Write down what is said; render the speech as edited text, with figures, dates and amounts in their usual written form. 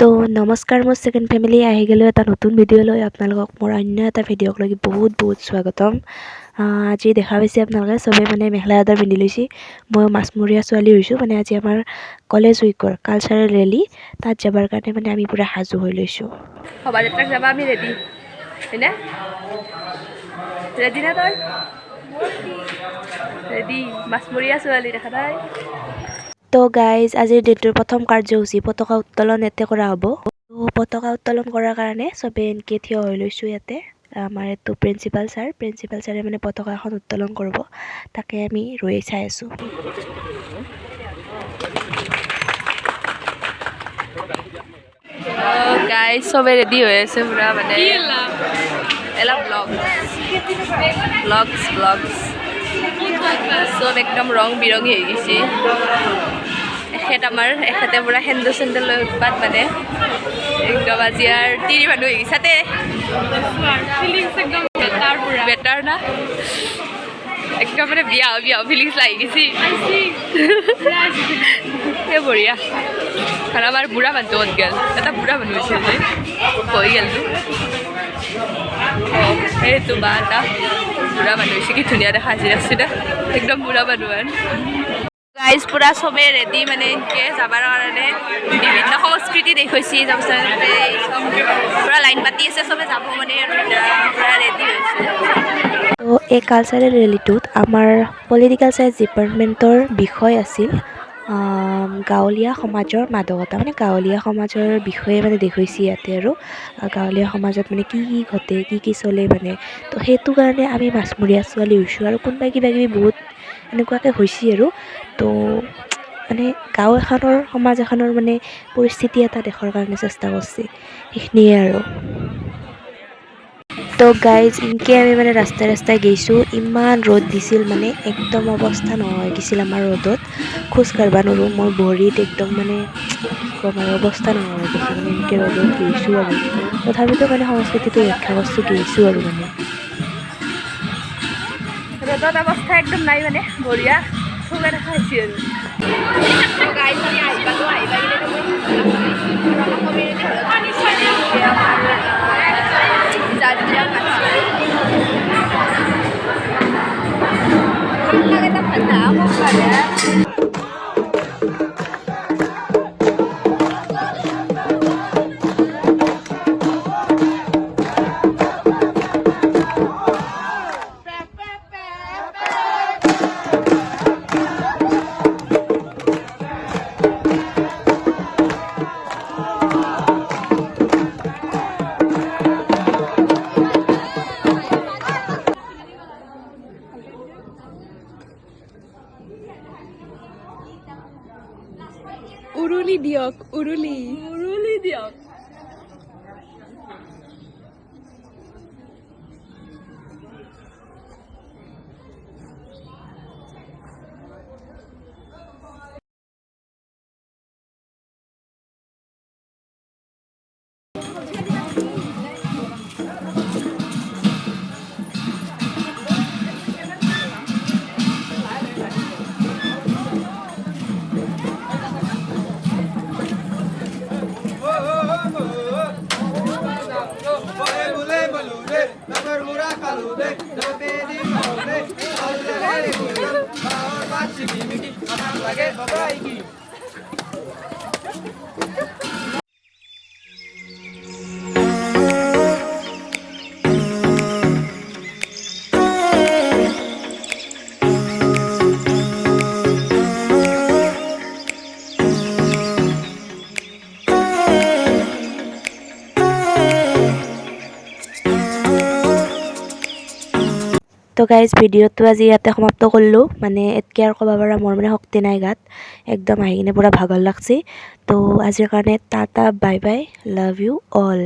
তো নমস্কাৰ, মোৰ ছেকেণ্ড ফেমিলি আহি গ'লোঁ এটা নতুন ভিডিঅ' লৈ আপোনালোকক মোৰ অন্য এটা ভিডিঅ'ক লৈ বহুত স্বাগতম। আজি দেখা পাইছে আপোনালোকে চবে মানে মেখেলা চাদৰ পিন্ধি লৈছে। মই মাছমৰীয়া ছোৱালী হৈছোঁ, মানে আজি আমাৰ কলেজ উইকৰ কালচাৰেল ৰেলী তাত যাবৰ কাৰণে মানে আমি পূৰা সাজু হৈ লৈছোঁ। শোভাযাত্ৰাক যাবা আমি ৰেডি হয়নে? ৰেডি না তই? ৰেডি মাছমৰীয়া ছোৱালী দেখা নাই? তো গাইজ, আজিৰ দিনটোৰ প্ৰথম কাৰ্যসূচী পতাকা উত্তোলন ইয়াতে কৰা হ'ব। তো পতাকা উত্তোলন কৰাৰ কাৰণে চবে এনেকৈ থিয় হৈ লৈছোঁ ইয়াতে। আমাৰ এইটো প্ৰিন্সিপাল ছাৰে মানে পতাকা এখন উত্তোলন কৰিব, তাকে আমি ৰৈ চাই আছোঁ। গাইজ চবে ৰেডি হৈ আছে পুৰা, মানে এলা ব্লগছ চব একদম ৰং বিৰঙী হৈ গৈছে। এখেতে পুৰা সেন্দুৰ চেন্দুৰ লৈ উৎপাত, মানে একদম আজি আৰু তিৰি মানুহ হৈ গৈছাতে বেটাৰ না একদম মানে বিয়া ফিলিংছ লাগি গৈছে। সেই বঢ়িয়া কাৰণ আমাৰ বুঢ়া মানুহটো ক'ত গ'ল? এটা বুঢ়া মানুহ হৈছে যে হৈ গ'লতো সেইটো বা এটা বুঢ়া মানুহ হৈছে, কি ধুনীয়া দেখা আছে ৰাস্তাটা একদম বুঢ়া মানুহ। গাইজ পুৰা চবে ৰেডি, মানে এনেকৈ যাবৰ কাৰণে বিভিন্ন সংস্কৃতি দেখুৱাইছে। তাৰপিছতে পুৰা লাইন পাতি আছে, চবে যাব মানে আৰু পুৰা ৰেডি হৈছে। তো এই কালচাৰেল ৰেলীটোত আমাৰ পলিটিকেল চায়েন্স ডিপাৰ্টমেণ্টৰ বিষয় আছিল গাঁৱলীয়া সমাজৰ মাদকতা, মানে গাঁৱলীয়া সমাজৰ বিষয়ে মানে দেখুৱাইছে ইয়াতে। আৰু গাঁৱলীয়া সমাজত মানে কি ঘটে, কি চলে মানে। তো সেইটো কাৰণে আমি মাছমৰীয়া ছোৱালী হৈছোঁ, আৰু কোনোবাই কিবাকিবি বহুত এনেকুৱাকৈ হৈছে আৰু। তো মানে গাঁও এখনৰ সমাজ এখনৰ মানে পৰিস্থিতি এটা দেখাৰ কাৰণে চেষ্টা কৰিছে, সেইখিনিয়ে আৰু। তো গাইজ ইনকৈ আমি মানে ৰাস্তাই গৈছোঁ। ইমান ৰ'দ দিছিল, মানে একদম অৱস্থা নোহোৱা হৈ গৈছিল আমাৰ ৰ'দত। খোজ কাঢ়িব নোৱাৰোঁ, মই ভৰিত একদম মানে কি ক'ম আৰু, অৱস্থা নোহোৱা হৈ গৈছে মানে এনেকৈ ৰ'দত গৈছোঁ। আৰু তথাপিতো মানে সংস্কৃতিটো ৰক্ষা কৰিছোঁ গৈছোঁ আৰু মানে ৰ'দত অৱস্থা একদম নাই, মানে বঢ়িয়া চবে দেখা হৈছে আৰু। উৰুলি দিয়ক, উৰুলি দিয়ক। তো গাইজ ভিডিঅ'টো আজি ইয়াতে সমাপ্ত কৰিলোঁ। মানে এতকৈ আৰু ক'ব পৰা মোৰ মানে শক্তি নাই গাত, একদম আহি কিনে পূৰা ভাগৰ লাগছে। তো আজিৰ কাৰণে tata bye bye, love you all.